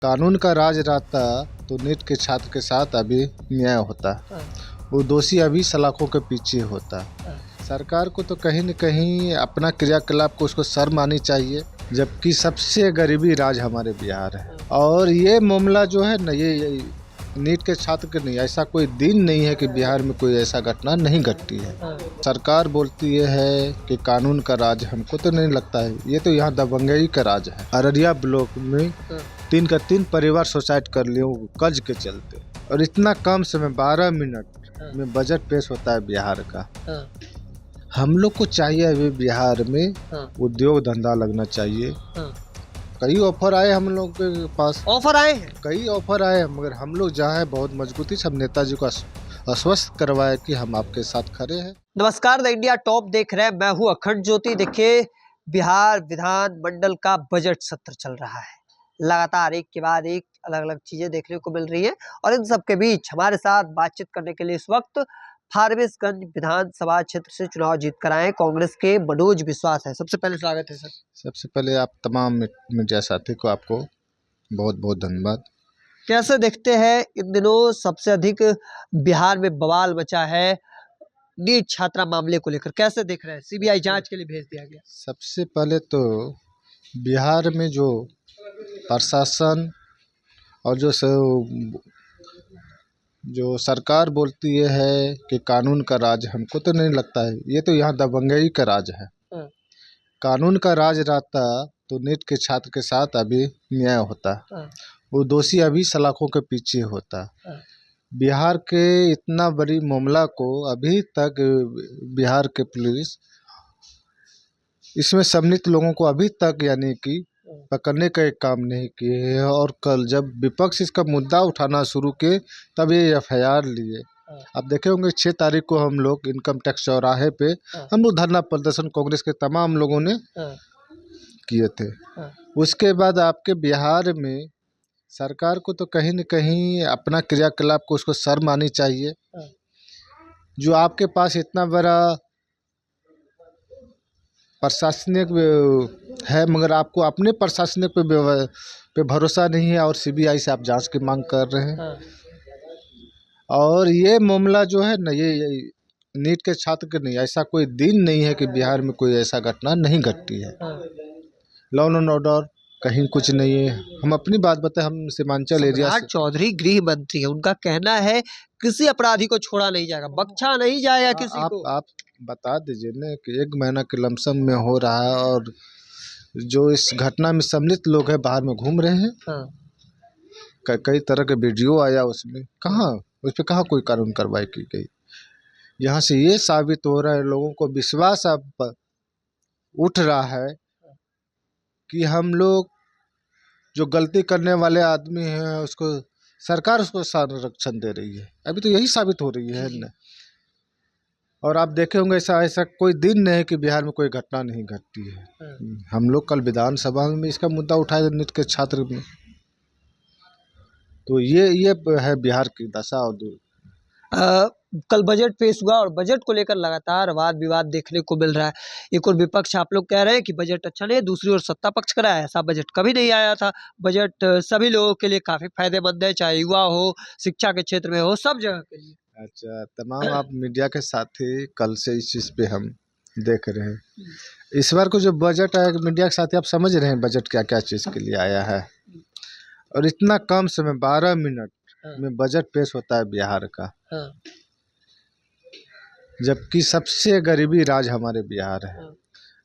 कानून का राज रहता तो नीट के छात्र के साथ अभी न्याय होता। वो दोषी अभी सलाखों के पीछे होता। सरकार को तो कहीं न कहीं अपना क्रियाकलाप को उसको शर्म आनी चाहिए, जबकि सबसे गरीबी राज हमारे बिहार है। और ये मामला जो है ना, ये नीट के छात्र के नहीं, ऐसा कोई दिन नहीं है कि बिहार में कोई ऐसा घटना नहीं घटती है। सरकार बोलती है कि कानून का राज, हमको तो नहीं लगता है। ये तो यहाँ दबंगई का राज है। अररिया ब्लॉक में 3 का 3 परिवार सुसाइड कर लिए कर्ज के चलते, और इतना कम समय 12 मिनट में बजट पेश होता है बिहार का। हम लोग को चाहिए अभी बिहार में उद्योग धंधा लगना चाहिए। कई ऑफर आए हम लोग के पास, ऑफर आए हैं, कई ऑफर आए, मगर हम लोग जहाँ है बहुत मजबूती से हम नेताजी को आश्वस्त करवाए कि हम आपके साथ खड़े हैं। नमस्कार, द इंडिया टॉप देख रहे हैं, मैं हूँ अखंड ज्योति। देखिए, बिहार विधान मंडल का बजट सत्र चल रहा है। लगातार एक के बाद एक अलग अलग चीजें देखने को मिल रही है, और इन सब के बीच हमारे साथ बातचीत करने के लिए इस वक्त फारबिसगंज विधानसभा क्षेत्र से चुनाव जीत कर आए कांग्रेस के मनोज विश्वास है। सबसे पहले स्वागत है सर। सबसे पहले आप तमाम मीडिया साथी को आपको बहुत बहुत धन्यवाद। कैसे देखते हैं, इन दिनों सबसे अधिक बिहार में बवाल मचा है नीट छात्रा मामले को लेकर, कैसे देख रहे हैं? सीबीआई जांच के लिए भेज दिया गया। सबसे पहले तो बिहार में जो प्रशासन और जो सरकार बोलती है कि कानून का राज, हमको तो नहीं लगता है। ये तो यहाँ दबंगई का राज है। कानून का राज रहता तो नीट के छात्र के साथ अभी न्याय होता। वो दोषी अभी सलाखों के पीछे होता। बिहार के इतना बड़ी मामला को अभी तक बिहार के पुलिस इसमें सम्मिलित लोगों को अभी तक यानी कि पकड़ने का एक काम नहीं किए है। और कल जब विपक्ष इसका मुद्दा उठाना शुरू किए तब ये एफआईआर लिए। आप देखे होंगे 6 तारीख को हम लोग इनकम टैक्स चौराहे पे हम लोग धरना प्रदर्शन कांग्रेस के तमाम लोगों ने किए थे। उसके बाद आपके बिहार में सरकार को तो कहीं न कहीं अपना क्रियाकलाप को उसको शर्म आनी चाहिए। जो आपके पास इतना बड़ा प्रशासनिक है, मगर आपको अपने प्रशासनिक पे भरोसा नहीं है, और सीबीआई से आप जांच की मांग कर रहे हैं। और ये मामला जो है ना, ये नीट के छात्र के नहीं, ऐसा कोई दिन नहीं है कि बिहार में कोई ऐसा घटना नहीं घटती है। लॉ एंड ऑर्डर कहीं कुछ नहीं है। हम अपनी बात बताएं, हम सीमांचल एरिया से। चौधरी गृह मंत्री है, उनका कहना है किसी अपराधी को छोड़ा नहीं जाएगा, बख्शा नहीं जाएगा किसी को। आप बता दीजिए ना कि 1 महीना के लमसम में हो रहा है, और जो इस घटना में सम्मिलित लोग हैं बाहर में घूम रहे हैं। कई तरह के वीडियो आया, उसमें कहाँ उस पर कहाँ कोई कानून कार्रवाई की गई। यहाँ से ये साबित हो रहा है, लोगों को विश्वास अब उठ रहा है कि हम लोग जो गलती करने वाले आदमी हैं उसको सरकार उसको संरक्षण दे रही है। अभी तो यही साबित हो रही है ना। और आप देखे होंगे ऐसा कोई दिन नहीं है कि बिहार में कोई घटना नहीं घटती है। हम लोग कल विधानसभा में इसका मुद्दा उठाए नीट के छात्र में। तो ये है बिहार की दशा। और कल बजट पेश हुआ, और बजट को लेकर लगातार वाद विवाद देखने को मिल रहा है। एक और विपक्ष आप लोग कह रहे हैं कि बजट अच्छा नहीं है, दूसरी ओर सत्ता पक्ष करा है ऐसा बजट कभी नहीं आया था। बजट सभी लोगों के लिए काफी फायदेमंद है, चाहे युवा हो, शिक्षा के क्षेत्र में हो, सब जगह के लिए। अच्छा, तमाम आप मीडिया के साथी कल से इस चीज़ पे हम देख रहे हैं। इस बार को जो बजट आया, मीडिया के साथी आप समझ रहे हैं बजट क्या क्या चीज़ के लिए आया है। और इतना कम समय 12 मिनट में बजट पेश होता है बिहार का, जबकि सबसे गरीबी राज हमारे बिहार है।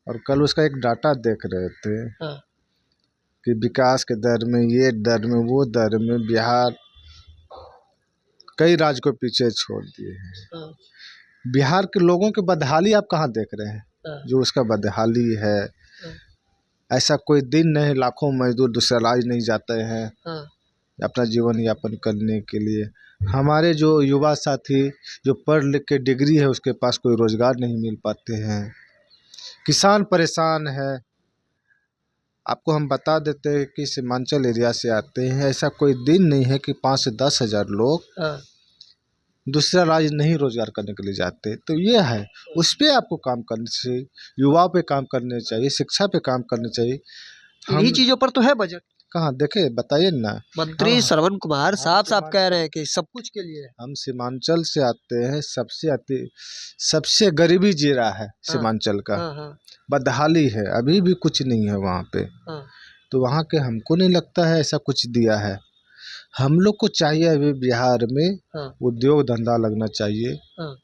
और कल उसका एक डाटा देख रहे थे कि विकास के दर में, ये दर में, वो दर में बिहार कई राज्य को पीछे छोड़ दिए हैं। बिहार के लोगों की बदहाली आप कहाँ देख रहे हैं? जो उसका बदहाली है, ऐसा कोई दिन नहीं लाखों मजदूर दूसरा राज्य नहीं जाते हैं अपना जीवन यापन करने के लिए। हमारे जो युवा साथी जो पढ़ लिख के डिग्री है, उसके पास कोई रोजगार नहीं मिल पाते हैं। किसान परेशान है। आपको हम बता देते हैं कि सीमांचल एरिया से आते हैं। ऐसा कोई दिन नहीं है कि 5 से 10 हज़ार लोग दूसरा राज्य नहीं रोजगार करने के लिए जाते। तो ये है, उस पर आपको काम करना चाहिए, युवाओं पे काम करने चाहिए, शिक्षा पे काम करने चाहिए। इन्हीं चीज़ों पर तो है बजट। कहाँ देखे, बताइए ना। मंत्री हाँ, श्रवण कुमार साफ साफ कह रहे हैं कि सब कुछ के लिए है। हम सीमांचल से आते हैं, सबसे गरीबी जी रहा है सीमांचल का। हाँ हाँ बदहाली है, अभी भी कुछ नहीं है वहाँ पे। हाँ तो वहाँ के हमको नहीं लगता है ऐसा कुछ दिया है। हम लोग को चाहिए अभी बिहार में हाँ उद्योग धंधा लगना चाहिए। हाँ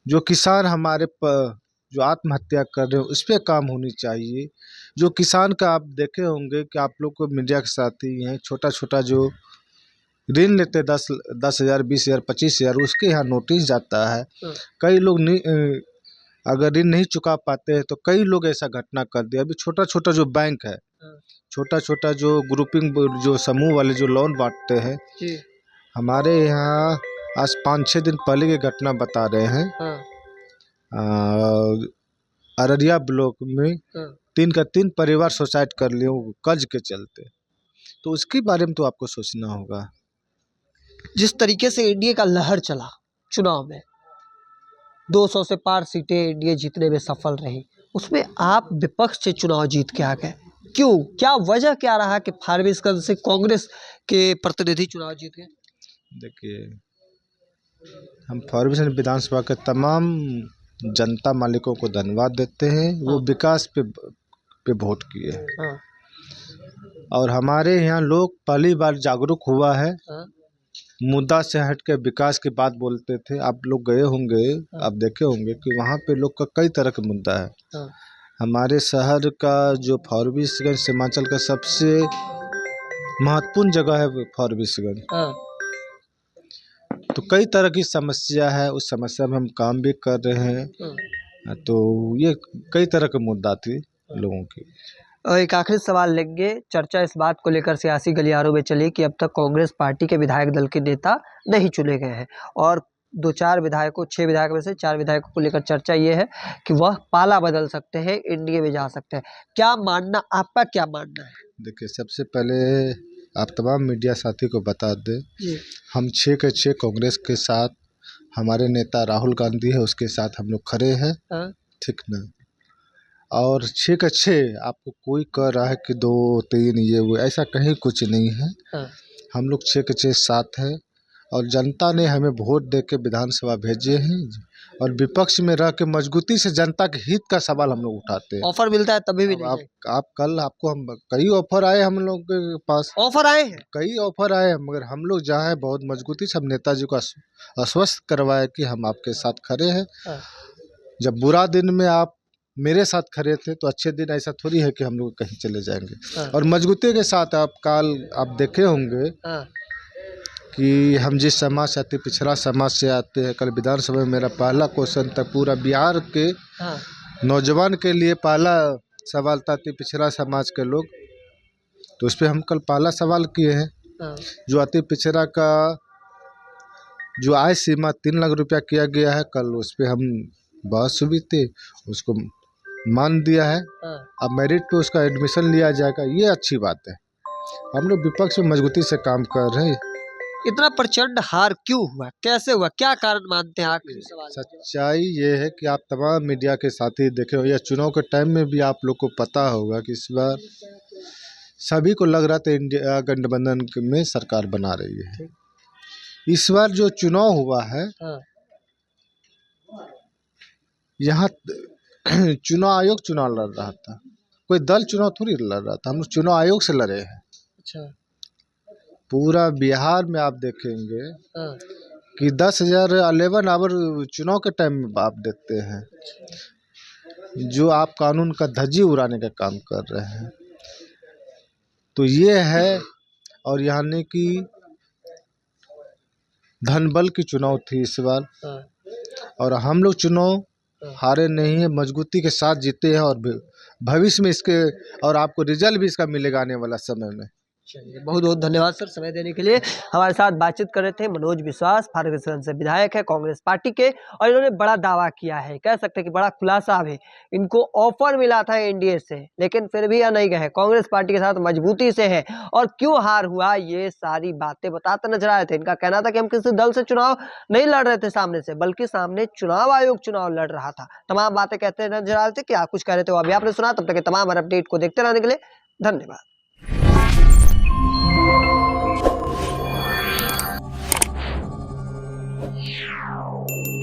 जो किसान जो आत्महत्या कर रहे हैं उस पर काम होनी चाहिए। जो किसान का आप देखे होंगे कि आप लोग को मीडिया के साथ ही हैं, छोटा छोटा जो ऋण लेते 10,000 20,000 25,000 उसके यहाँ नोटिस जाता है। हाँ। कई लोग अगर ऋण नहीं चुका पाते हैं तो कई लोग ऐसा घटना कर दिया। अभी छोटा छोटा जो बैंक है, छोटा छोटा जो ग्रुपिंग जो समूह वाले जो लोन बांटते हैं, जी हमारे यहाँ आज 5-6 दिन पहले की घटना बता रहे हैं। हाँ अररिया ब्लॉक में हाँ 3 का 3 परिवार सुसाइड कर लिए वो कर्ज के चलते। तो उसके बारे में तो आपको सोचना होगा। जिस तरीके से एनडीए का लहर चला चुनाव में, 200 से पार सीटें एनडीए जीतने में सफल रही, उसमें आप विपक्ष से चुनाव जीत के आ गए। क्यों, क्या वजह क्या रहा कि फारबिसगंज से कांग्रेस के प्रतिनिधि चुनाव जीत गए? देखिए, हम फारबिसगंज विधानसभा के तमाम जनता मालिकों को धन्यवाद देते हैं। वो विकास पे वोट किए हैं। हाँ और हमारे यहाँ लोग पहली बार जागरूक हुआ है। हाँ मुद्दा से हट के विकास की बात बोलते थे। आप लोग गए होंगे, आप देखे होंगे कि वहाँ पे लोग का कई तरह का मुद्दा है। हाँ हमारे शहर का जो फारबिसगंज सीमांचल का सबसे महत्वपूर्ण जगह है फारबिसगंज। हाँ तो कई तरह की समस्या है, उस समस्या में हम काम भी कर रहे हैं। तो ये कई तरह के मुद्दा थी लोगों की। और एक आखिरी सवाल लेंगे। चर्चा इस बात को लेकर सियासी गलियारों में चली कि अब तक कांग्रेस पार्टी के विधायक दल के नेता नहीं चुने गए हैं और 2-4 विधायकों, 6 विधायक में से 4 विधायकों को लेकर चर्चा ये है कि वह पाला बदल सकते हैं, एनडीए में जा सकते हैं। क्या मानना, आपका क्या मानना है? देखिए, सबसे पहले आप तमाम मीडिया साथी को बता दें, हम 6 के 6 कांग्रेस के साथ, हमारे नेता राहुल गांधी है उसके साथ हम लोग खड़े हैं। ठीक ना। और 6 के 6 आपको कोई कह रहा है कि 2-3 ये वो, ऐसा कहीं कुछ नहीं है। हम लोग 6 के 6 साथ हैं और जनता ने हमें वोट दे के विधानसभा भेजे हैं। और विपक्ष में रह के मजबूती से जनता के हित का सवाल हम लोग उठाते हैं। ऑफर मिलता है तभी भी नहीं। आप कल आपको हम कई ऑफर आए, हम लोग के पास ऑफर आए हैं, कई ऑफर आए हैं, मगर हम लोग जहाँ है बहुत मजबूती से हम नेताजी को आश्वस्त करवाए कि हम आपके साथ खड़े हैं। जब बुरा दिन में आप मेरे साथ खड़े थे तो अच्छे दिन ऐसा थोड़ी है कि हम लोग कहीं चले जाएंगे। और मजबूती के साथ आप देखे होंगे कि हम जिस समाज से आते, पिछड़ा समाज से आते हैं। कल विधानसभा में मेरा पहला क्वेश्चन था, पूरा बिहार के नौजवान के लिए पहला सवाल था कि पिछड़ा समाज के लोग, तो उस पर हम कल पहला सवाल किए हैं। जो अति पिछड़ा का जो आय सीमा 3 लाख रुपया किया गया है, कल उस पर हम बहस हुई थी, उसको मान दिया है। अब मेरिट पे उसका एडमिशन लिया जाएगा, ये अच्छी बात है। हम लोग विपक्ष में मजबूती से काम कर रहे हैं। इतना प्रचंड हार क्यों हुआ, कैसे हुआ, क्या कारण मानते हैं? आखिरी सवाल। सच्चाई ये है कि आप तमाम मीडिया के साथी देखे हो, या चुनाव के टाइम में भी आप लोग को पता होगा कि इस बार सभी को लग रहा था इंडिया गठबंधन में सरकार बना रही है। इस बार जो चुनाव हुआ है, यहाँ चुनाव आयोग चुनाव लड़ रहा था, कोई दल चुनाव थोड़ी लड़ रहा था। हम लोग चुनाव आयोग से लड़े हैं। अच्छा। पूरा बिहार में आप देखेंगे कि 10,000 11 आवर चुनाव के टाइम में आप देखते हैं जो आप कानून का धज्जी उड़ाने का काम कर रहे हैं। तो ये है। और यानी कि धनबल की चुनाव थी इस बार, और हम लोग चुनाव हारे नहीं है, मजबूती के साथ जीते हैं। और भविष्य में इसके और आपको रिजल्ट भी इसका मिलेगा आने वाला समय में। चलिए, बहुत बहुत धन्यवाद सर समय देने के लिए। हमारे साथ बातचीत कर रहे थे मनोज विश्वास, फारबिसगंज से विधायक है कांग्रेस पार्टी के, और इन्होंने बड़ा दावा किया है, कह सकते हैं कि बड़ा खुलासा भी। इनको ऑफर मिला था एनडीए से, लेकिन फिर भी यह नहीं गए, कांग्रेस पार्टी के साथ मजबूती से है। और क्यों हार हुआ ये सारी बातें बताते नजर आए थे। इनका कहना था कि हम किसी दल से चुनाव नहीं लड़ रहे थे सामने से, बल्कि सामने चुनाव आयोग चुनाव लड़ रहा था। तमाम बातें कहते नजर आ रहे थे। क्या कुछ कह रहे थे वो अभी आपने सुना। तब तक तमाम अपडेट को देखते रहने के लिए धन्यवाद। हैं।